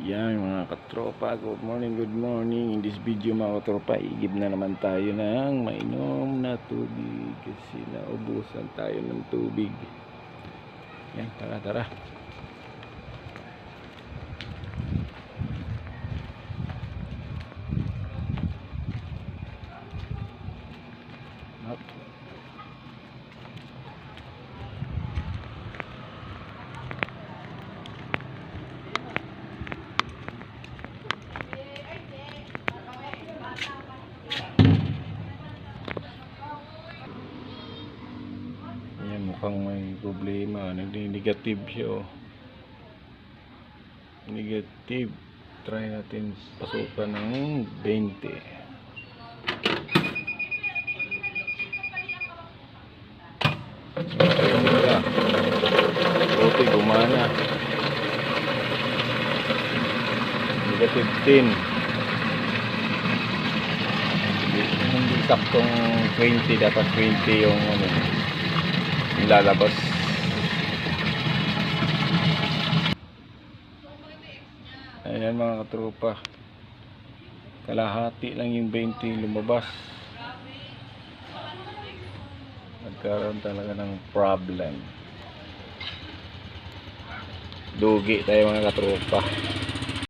Yan mga katropa, good morning, good morning. In this video mga katropa, igib na naman tayo ng mainom na tubig kasi naubusan tayo ng tubig. Yan, tara tara. Yan, mukhang may problema. Nag-negative siya, oh. Negative. Try natin pasukan ng 20. Okay, gumana. Negative 10. Hindi saktong 20. Dapat 20 yung lalabas. Ayan mga katropa, kalahati lang yung 20 lumabas. Nagkaroon talaga ng problem. Dugi tayo mga katropa.